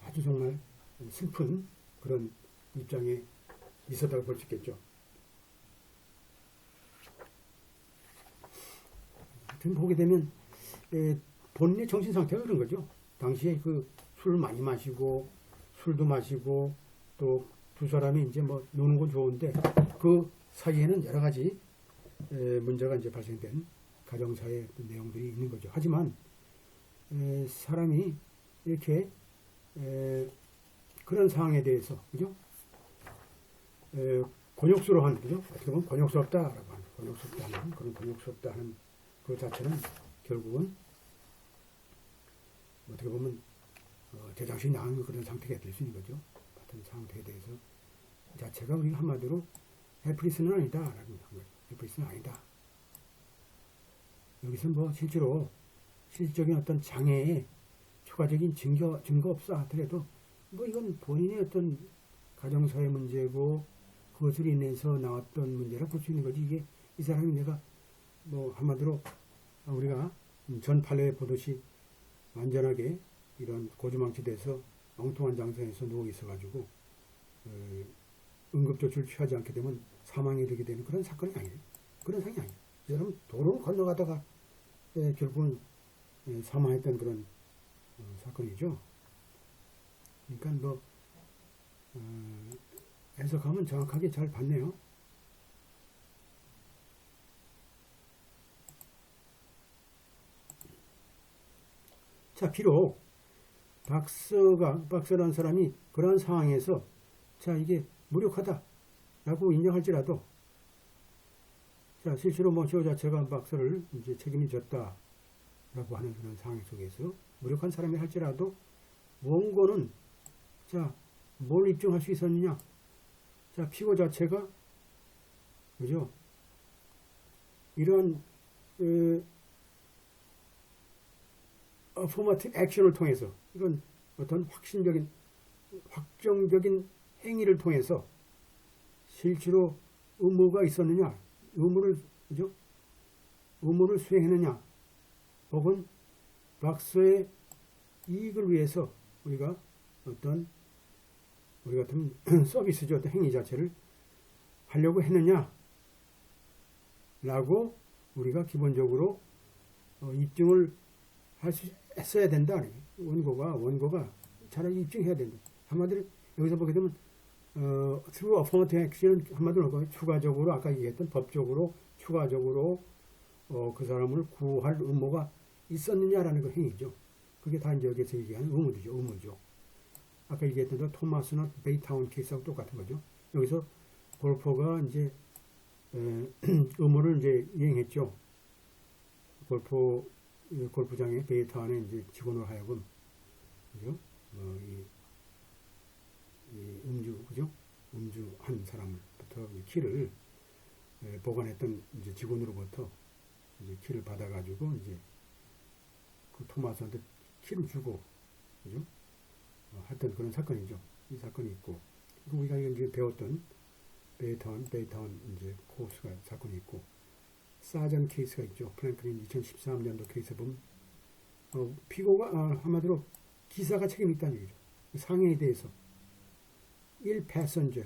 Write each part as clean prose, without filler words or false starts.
아주 정말 슬픈 그런 입장에 있었다고 볼 수 있겠죠. 하여튼 보게 되면 본인의 정신 상태가 그런 거죠. 당시에 그 술 많이 마시고 술도 마시고 또 두 사람이 이제 뭐 노는 건 좋은데 그 사이에는 여러 가지 문제가 이제 발생된 가정사의 내용들이 있는 거죠. 하지만 사람이 이렇게 그런 상황에 대해서 그죠? 곤욕스러워한 그죠? 어떻게 보면 곤욕스럽다라고 하는 곤욕스럽다는 그런 곤욕스럽다는 그 자체는 결국은 어떻게 보면 제정신이 나간 그런 상태가 될 수 있는 거죠. 같은 상태에 대해서 자체가 우리가 한마디로 해프리스는 아니다 라고 하는 거죠. 해프리스는 아니다. 여기서 뭐 실제로 실질적인 어떤 장애에 추가적인 증거 없어 하더라도 뭐 이건 본인의 어떤 가정사의 문제고 그것을 인해서 나왔던 문제라 볼 수 있는 거지. 이게 이 사람이 내가 뭐 한마디로 우리가 전 판례에 보듯이 완전하게 이런 고주망치돼서 엉뚱한 장소에서 누워 있어가지고 응급조치를 취하지 않게 되면 사망이 되게 되는 그런 사건이 아니에요. 그런 상황이 아니에요. 이 사람은 도로를 건너가다가 결국은 사망했던 그런 사건이죠. 그러니까 뭐 해석하면 정확하게 잘 봤네요. 자, 비록 박서라는 사람이 그러한 상황에서 자, 이게 무력하다라고 인정할지라도 자, 실제로 뭐 저 자체가 박서를 이제 책임이 졌다라고 하는 그런 상황 속에서 무력한 사람이 할지라도 원고는 자, 뭘 입증할 수 있었느냐? 자, 피고 자체가 그죠? 이런 affirmative action을 통해서 이건 어떤 확정적인 행위를 통해서 실제로 의무가 있었느냐, 그죠? 의무를 수행했느냐, 혹은 박사의 이익을 위해서 우리가 어떤 우리 같은 서비스죠, 어떤 행위 자체를 하려고 했느냐, 라고 우리가 기본적으로 입증을 했어야 된다. 원고가 차라리 입증해야 된다. 한마디로 여기서 보게 되면 through affirmative action은 한마디로 추가적으로 아까 얘기했던 법적으로 추가적으로 그 사람을 구할 의무가 있었느냐라는 그 행위죠. 그게 다 이제 여기서 얘기하는 의무죠. 아까 얘기했던 토마스나 베이타운 케이스하고 똑같은 거죠. 여기서 골퍼가 이제 의무를 이제 이행했죠. 골프장의 베이타운의 이제 직원으로 하여금 그죠? 그죠? 음주한 사람부터 키를 보관했던 이제 직원으로부터 이제 키를 받아가지고 이제 그 토마스한테 키를 주고 그죠? 했던 그런 사건이죠. 이 사건이 있고 그리고 우리가 이제 배웠던 베이타운 이제 코스가 사건이 있고 사전 케이스가 있죠. 프랭클린 2013년도 케이스 보면 피고가 한마디로 기사가 책임이 있다는 얘기죠. 상해에 대해서 1 패선저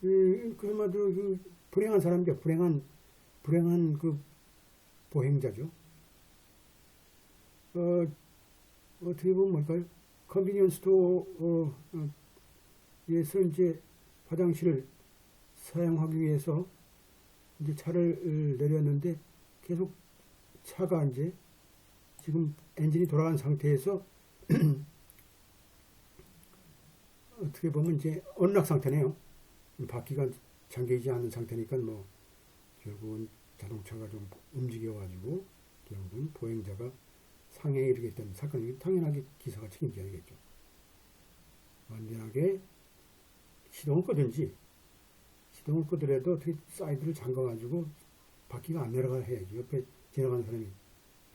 그 한마디로 그 불행한 사람이죠. 불행한 그 보행자죠. 어떻게 보면 뭘까요? 컨비니언스 스토어에서 이제 화장실을 사용하기 위해서 이제 차를 내렸는데 계속 차가 이제 지금 엔진이 돌아간 상태에서 어떻게 보면 이제 언락 상태네요. 바퀴가 잠겨있지 않은 상태니까 뭐 결국은 자동차가 좀 움직여가지고 결국은 보행자가 상해에 이르게 된 사건이 당연하게 기사가 책임져야겠죠. 완전하게 시동을 끄더라도 어떻게 사이드를 잠가가지고 바퀴가 안 내려가 해야지. 옆에 지나가는 사람이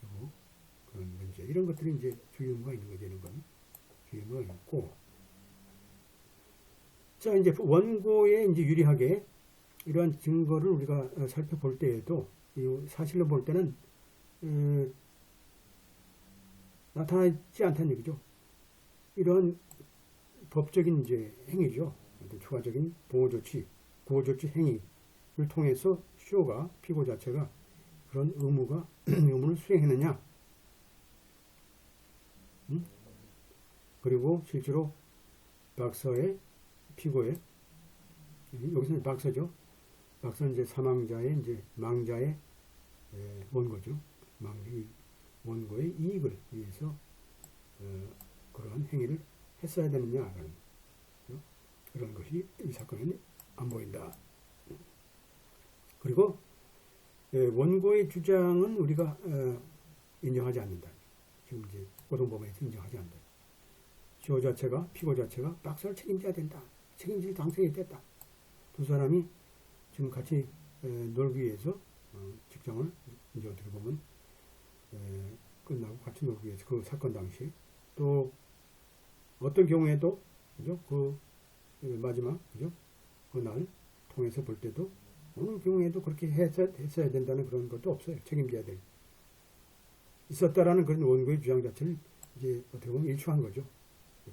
그리고 그런 문제 이런 것들이 이제 주의 의무가 있는 거죠. 이런 건 주의 의무가 있고 자 이제 원고에 이제 유리하게 이러한 증거를 우리가 살펴볼 때에도 이 사실로 볼 때는 나타나지 않다는 얘기죠. 이런 법적인 이제 행위죠. 추가적인 보호조치, 구호조치 행위를 통해서 쇼가, 피고 자체가 그런 의무를 수행했느냐. 그리고 실제로 박사의, 피고의, 여기서는 박사죠. 박사는 이제 사망자의, 이제 망자의 원고죠. 원고의 이익을 위해서 그러한 행위를 했어야 되느냐라는 그런 것이 이 사건에는 안 보인다. 그리고 원고의 주장은 우리가 인정하지 않는다. 지금 이제 고등법원에서 인정하지 않는다. 쇼 자체가, 피고 자체가 박사를 책임져야 된다. 책임질 당성이 됐다. 두 사람이 지금 같이 놀기 위해서 직장을 이제 어떻게 보면 끝나고 같이 놀기 위해서 그 사건 당시에 또 어떤 경우에도 그죠? 그 마지막 그죠? 그날 통해서 볼 때도 어느 경우에도 그렇게 했어야 된다는 그런 것도 없어요. 책임져야 될 있었다라는 그런 원고의 주장 자체를 이제 어떻게 보면 일치한 거죠.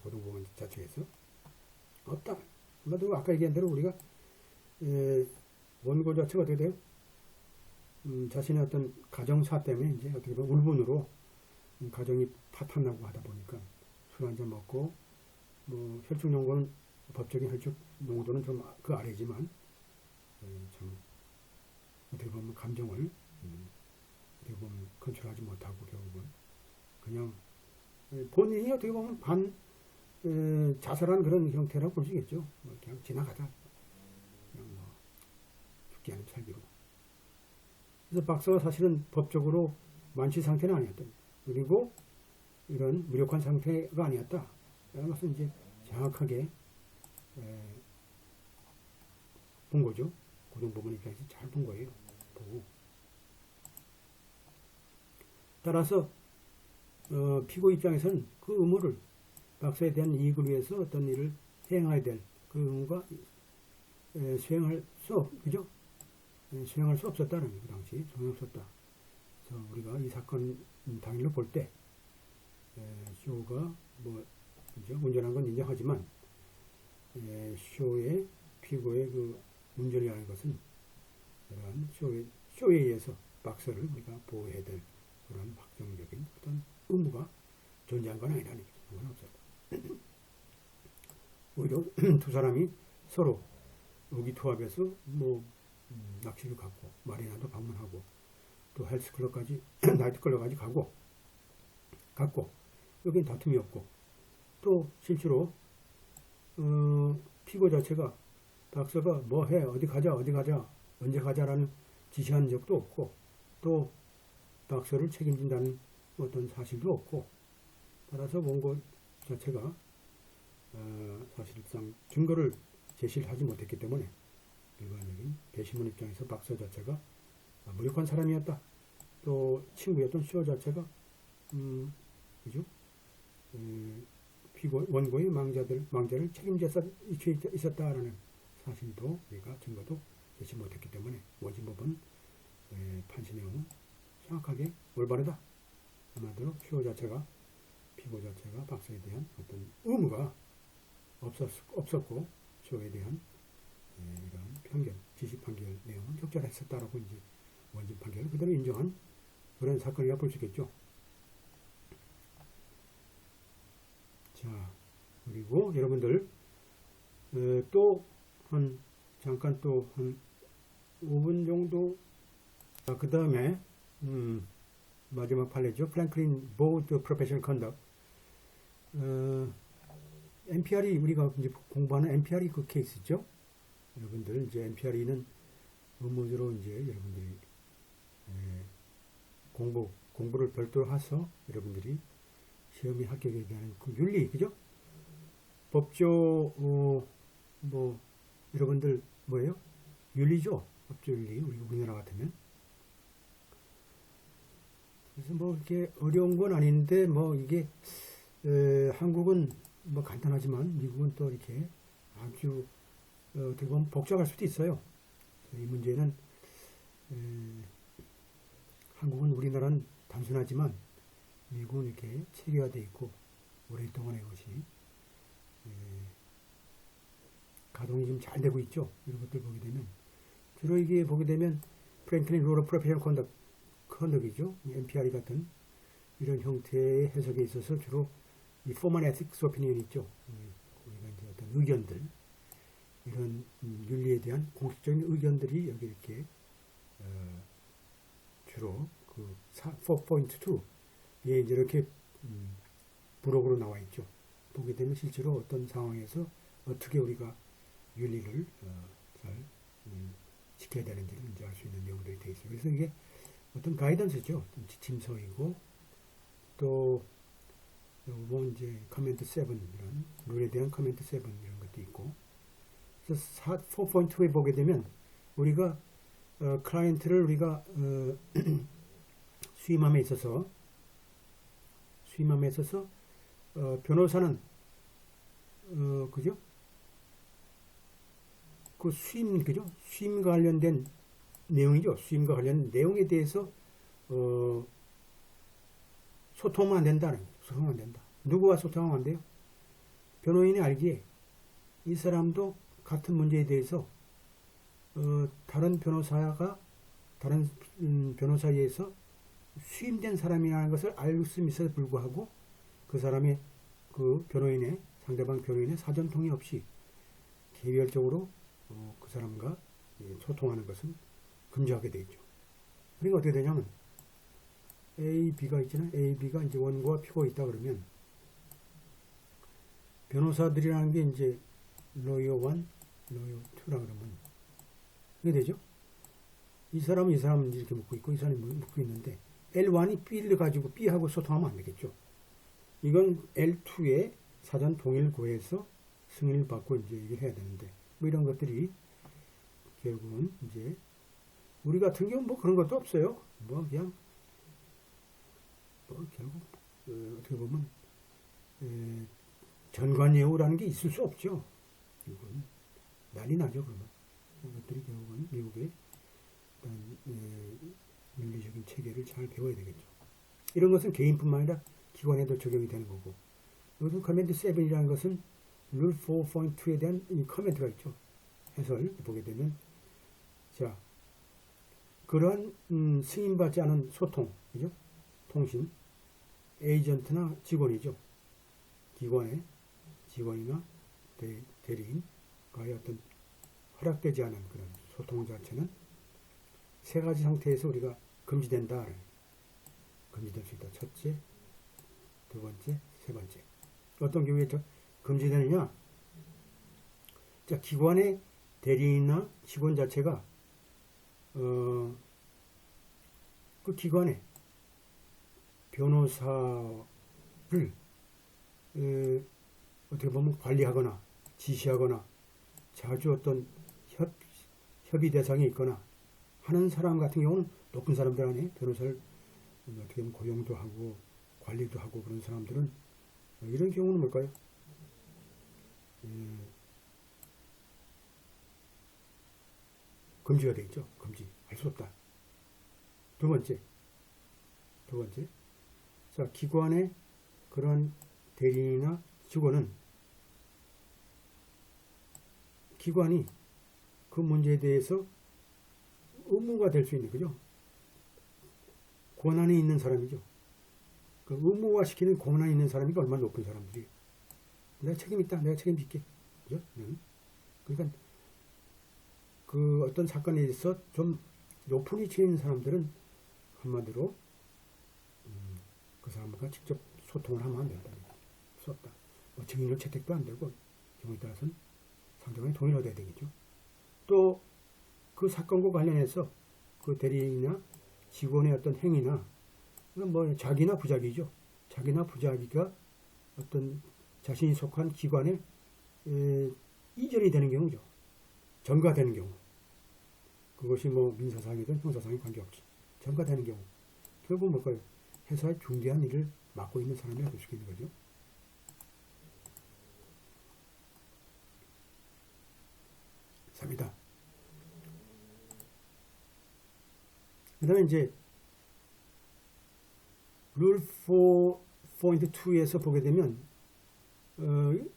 고등법원 자체에서 없다. 한마디로 아까 얘기한 대로 우리가 원고 자체가 어떻게 돼요? 자신의 어떤 가정사 때문에 이제 어떻게 보면 울분으로 가정이 파탄나고 하다 보니까 술 한잔 먹고 뭐 혈중 농도는 법적인 혈중 농도는 좀 그 아래지만 참 어떻게 보면 감정을 어떻게 보면 컨트롤하지 못하고 결국은 그냥 본인이 어떻게 보면 자살한 그런 형태라고 볼 수 있겠죠. 그냥 지나가다 그냥 뭐 죽지 않으면 살기로. 그래서 박사가 사실은 법적으로 만취 상태는 아니었다. 그리고 이런 무력한 상태가 아니었다. 라는 것은 이제 정확하게 본 거죠. 고등법원 입장에서 잘 본 거예요. 보고. 따라서 피고 입장에서는 그 의무를 박사에 대한 이익을 위해서 어떤 일을 행해야 될 그 의무가 수행할 수 없었다는 거, 그 당시 전혀 없었다. 그래서 우리가 이 사건 당일로 볼 때 쇼가 뭐 그죠? 운전한 건 인정하지만 쇼의 피고의 그 운전이라는 것은 그러한 쇼에 의해서 박사를 우리가 보호해야 될 그런 확정적인 어떤 의무가 존재한 건 아니라는 거죠. 그건 없었다. 오히려 두 사람이 서로 의기투합해서 뭐 낚시를 갔고 마리나도 방문하고 또 헬스클럽까지 나이트클럽까지 갔고 여기는 다툼이 없고 또 실제로 피고 자체가 박사가 뭐해 어디 가자 언제 가자라는 지시한 적도 없고 또 박사를 책임진다는 어떤 사실도 없고 따라서 원고 자체가 사실상 증거를 제시를 하지 못했기 때문에 일반적인 배심원 입장에서 박사 자체가 무력한 사람이었다. 또 친구였던 쇼 자체가 그죠? 원고의 망자를 책임져서 있었다라는 사실도 우리가 증거도 제시 못했기 때문에 원심법은 판시 내용은 정확하게 올바르다. 한마디로 쇼 자체가 피고 자체가 박사에 대한 어떤 의무가 없었고 쇼에 대한 이런 판결, 지시 판결 내용은 적절했었다라고 이제 원심 판결을 그대로 인정한 그런 사건이라 볼 수 있겠죠. 자, 그리고 여러분들 또 잠깐 또 한 5분 정도 그 다음에 마지막 판례죠. 프랭클린 보드 프로페셔널 컨덕 NPR이 우리가 이제 공부하는 NPR이 그 케이스죠. 여러분들 이제 NPR이는 의무적으로 이제 여러분들이 공부를 별도로 해서 여러분들이 시험에 합격에 대한 그 윤리, 그죠? 법조 뭐 여러분들 뭐예요? 윤리죠. 법조 윤리. 우리 우리나라 같으면. 그래서 뭐 이렇게 어려운 건 아닌데 뭐 이게 한국은 뭐 간단하지만 미국은 또 이렇게 아주 어떻게 보면 복잡할 수도 있어요. 이 문제는 한국은 우리나라는 단순하지만 미국은 이렇게 체계화되어 있고 오랫동안 이것이 가동이 좀 잘 되고 있죠. 이런 것들 보게 되면 주로 이게 보게 되면 프랭클린 루러 프로페셔널 컨덕이죠. NPR이 같은 이런 형태의 해석에 있어서 주로 이 포멀 에틱스 오피니언 있죠. 우리가 이제 어떤 의견들 이런 윤리에 대한 공식적인 의견들이 여기 이렇게 주로 그 4.2에 이제 이렇게 부록으로 나와 있죠. 보게 되면 실제로 어떤 상황에서 어떻게 우리가 윤리를 잘 지켜야 되는지를 이제 알 수 있는 내용들이 되어 있어요. 그래서 이게 어떤 가이던스죠. 지침서이고 또 뭐 이제 커멘트 7 이런 룰에 대한 커멘트 7 이런 것도 있고. 그래서 4.2에 보게 되면 우리가 클라이언트를 우리가 수임함에 있어서 변호사는 그죠? 그 수임과 관련된 내용이죠. 수임과 관련된 내용에 대해서 소통하면 안 된다는 거예요. 소통하면 안 된다. 누구와 소통하면 안 돼요? 변호인이 알기에 이 사람도 같은 문제에 대해서 다른 변호사에 의해서 수임된 사람이라는 것을 알 수 있어서 불구하고 그 사람의 상대방 변호인의 사전 동의 없이 개별적으로 그 사람과 소통하는 것은 금지하게 되어 있죠. 그러니까 어떻게 되냐면 A, B가 있잖아요. A, B가 이제 원고와 피고가 있다 그러면 변호사들이라는 게 이제 로이어 1, 로이어 2라 그러면 이게 되죠. 이 사람은 이렇게 묻고 있고 이 사람이 묻고 있는데 L1이 B를 가지고 B하고 소통하면 안 되겠죠. 이건 L2의 사전 동의를 구해서 승인을 받고 이제 얘기를 해야 되는데 뭐 이런 것들이 결국은 이제 우리 같은 경우는 뭐 그런 것도 없어요. 뭐 그냥 결국 어떻게 보면 전관예우라는 게 있을 수 없죠. 이건 난리 나죠. 그러면 이것들이 결국은 미국의 어떤 윤리적인 체계를 잘 배워야 되겠죠. 이런 것은 개인뿐만 아니라 기관에도 적용이 되는 거고 여기서 커멘트 7이라는 것은 룰 4.2에 대한 커멘트가 있죠. 해설 보게 되면 자 그러한 승인받지 않은 소통, 그죠? 통신, 에이전트나 직원이죠. 기관의 직원이나 대리인과의 어떤 허락되지 않은 그런 소통 자체는 세 가지 상태에서 우리가 금지된다. 금지될 수 있다. 첫째, 두 번째, 세 번째. 어떤 경우에 금지되느냐? 자, 기관의 대리인이나 직원 자체가 그 기관의 변호사를 어떻게 보면 관리하거나 지시하거나 자주 어떤 협의 대상이 있거나 하는 사람 같은 경우는 높은 사람들 아니에요. 변호사를 어떻게 보면 고용도 하고 관리도 하고 그런 사람들은 이런 경우는 뭘까요? 금지가 되어 있죠. 금지. 할 수 없다. 두 번째. 자, 기관의 그런 대리인이나 직원은 기관이 그 문제에 대해서 의무가 될 수 있는, 그죠? 권한이 있는 사람이죠. 그 의무화시키는 권한이 있는 사람이 얼마나 높은 사람들이. 내가 책임 있다. 내가 책임질게. 그죠? 그러니까 그 어떤 사건에 있어서 좀 높은 위치에 있는 사람들은 한마디로 그 사람과 직접 소통을 하면 안 된다. 수 없다. 뭐 증인을 채택도 안 되고 경우에 따라서는 상대방의 동의를 얻어야 되겠죠. 또 그 사건과 관련해서 그 대리인이나 직원의 어떤 행위나 뭐 자기나 부자기죠. 자기나 부자기가 어떤 자신이 속한 기관에 이전이 되는 경우죠. 전가되는 경우. 그것이 뭐 민사상이든 형사상이 관계없이 전가되는 경우. 결국 뭘까요? 회사의 중대한 일을 맡고 있는 사람이라 볼 수 있는 거죠. 삽니다. 그 다음에 이제 룰 포인트 2에서 보게 되면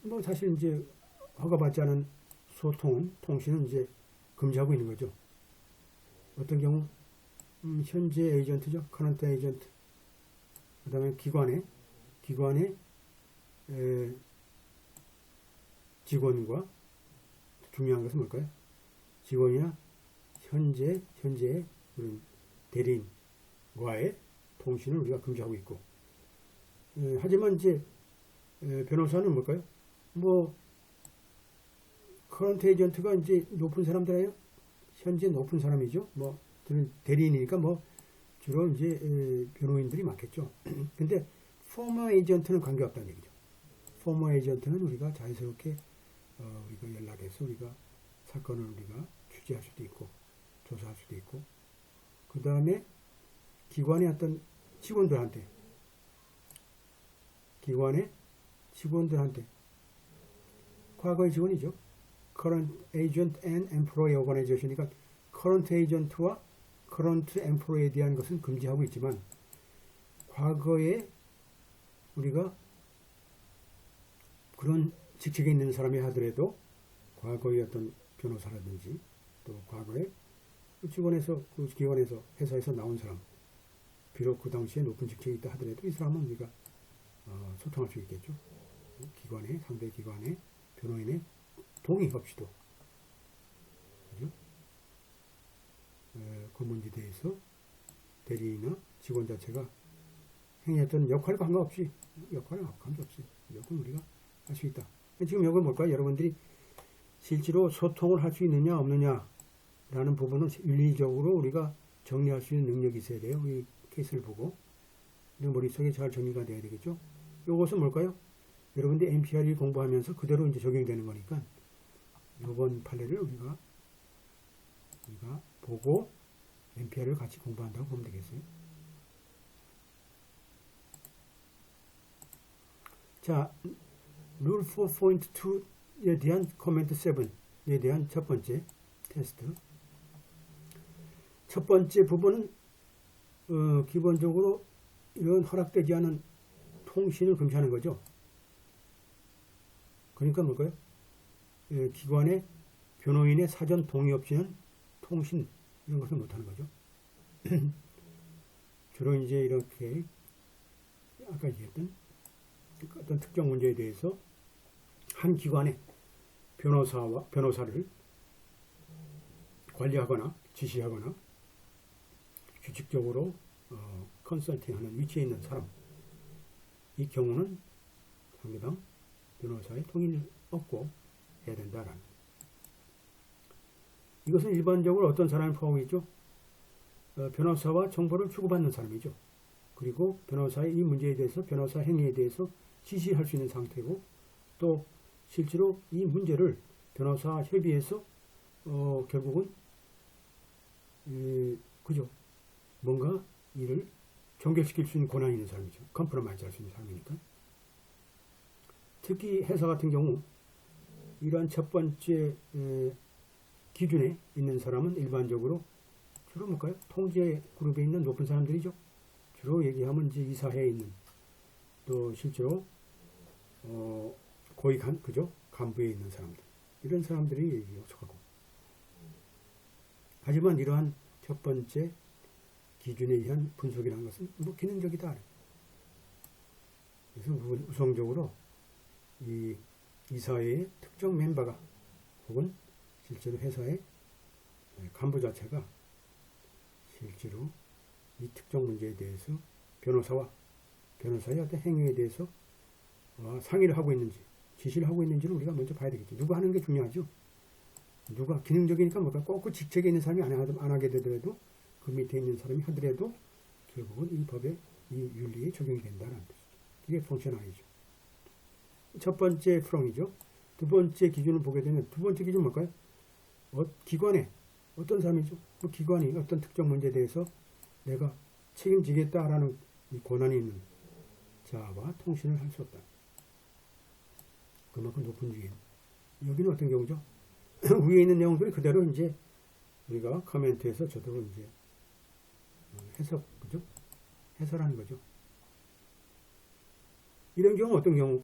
뭐 사실 이제 허가받지 않은 소통은 통신은 이제 금지하고 있는 거죠. 어떤 경우 현재 에이전트죠. 커런트 에이전트. 그 다음에 기관의 직원과 중요한 것은 뭘까요? 직원이나 현재의 그런 대리인과의 통신을 우리가 금지하고 있고, 하지만 이제 변호사는 뭘까요? 뭐 커런트 에이전트가 이제 높은 사람들이에요. 현재 높은 사람이죠. 뭐 대리인이니까 뭐 주로 이제 변호인들이 많겠죠. 근데 포머 에이전트는 관계없다는 얘기죠. 포머 에이전트는 우리가 자연스럽게 우리가 연락해서 우리가 사건을 우리가 취재할 수도 있고 조사할 수도 있고, 그 다음에 기관의 어떤 직원들한테 과거의 직원이죠. Current Agent and Employee Organization이니까 Current Agent와 Current Employee에 대한 것은 금지하고 있지만, 과거에 우리가 그런 직책에 있는 사람이 하더라도 과거의 어떤 변호사라든지 또 과거에 그 직원에서 그 기관에서 회사에서 나온 사람, 비록 그 당시에 높은 직책이 있다 하더라도 이 사람은 우리가 소통할 수 있겠죠. 상대 기관의 변호인의 동의 없이도, 그죠? 그 문제에 대해서 대리인이나 직원 자체가 행했던 역할과 관계없이 무조건 우리가 할 수 있다. 지금 이건 뭘까요? 여러분들이 실제로 소통을 할 수 있느냐 없느냐 라는 부분은 윤리적으로 우리가 정리할 수 있는 능력이 있어야 돼요. 이 케이스를 보고 머릿속에 잘 정리가 돼야 되겠죠. 이것은 뭘까요? 여러분들이 NPR을 공부하면서 그대로 이제 적용되는 거니까 이번 판례를 우리가 보고 NPR을 같이 공부한다고 보면 되겠어요. 자, 룰 4.2에 대한 코멘트 7에 대한 첫 번째 테스트. 첫 번째 부분은 기본적으로 이런 허락되지 않은 통신을 금지하는 거죠. 그러니까 뭘까요? 기관의 변호인의 사전 동의 없이는 통신 이런 것을 못하는 거죠. 주로 이제 이렇게 아까 얘기했던 어떤 특정 문제에 대해서 한 기관의 변호사를 관리하거나 지시하거나 규칙적으로 컨설팅하는 위치에 있는 사람, 이 경우는 상대방 변호사의 동의를 얻고 해야 된다라는. 이것은 일반적으로 어떤 사람을 포함하고 있죠? 변호사와 정보를 주고받는 사람이죠. 그리고 변호사의 이 문제에 대해서, 변호사 행위에 대해서 지시할 수 있는 상태고, 또 실제로 이 문제를 변호사 협의해서 결국은 그죠? 뭔가 일을 종결시킬 수 있는 권한이 있는 사람이죠. 컴프로마이즈 할 수 있는 사람이니까. 특히 회사 같은 경우 이러한 첫 번째 기준에 있는 사람은 일반적으로 주로 뭘까요? 통제 그룹에 있는 높은 사람들이죠. 주로 얘기하면 이제 이사회에 있는, 또 실제로 고위 그죠? 간부에 있는 사람들, 이런 사람들이 속하고. 하지만 이러한 첫 번째 기준에 의한 분석이라는 것은 뭐 기능적이다. 그래서 우선적으로 이 이사회의 특정 멤버가 혹은 실제로 회사의 간부 자체가 실제로 이 특정 문제에 대해서 변호사의 어떤 행위에 대해서 상의를 하고 있는지, 지시를 하고 있는지를 우리가 먼저 봐야 되겠죠. 누가 하는 게 중요하죠. 누가 기능적이니까 뭐가 꼭 그 직책에 있는 사람이 안 하게 되더라도 그 밑에 있는 사람이 하더라도 결국은 이 법의 이 윤리에 적용이 된다는 뜻이죠. 이게 펑셔널이죠. 첫 번째 프롱이죠. 두 번째 기준을 보게 되면, 두 번째 기준은 뭘까요? 기관에 어떤 사람이죠? 그 기관이 어떤 특정 문제에 대해서 내가 책임지겠다라는 이 권한이 있는 자와 통신을 할 수 없다. 그만큼 높은 주인. 여기는 어떤 경우죠? 위에 있는 내용들이 그대로 이제 우리가 커멘트에서 저대로 이제 해석, 그죠? 해설하는 거죠. 이런 경우 어떤 경우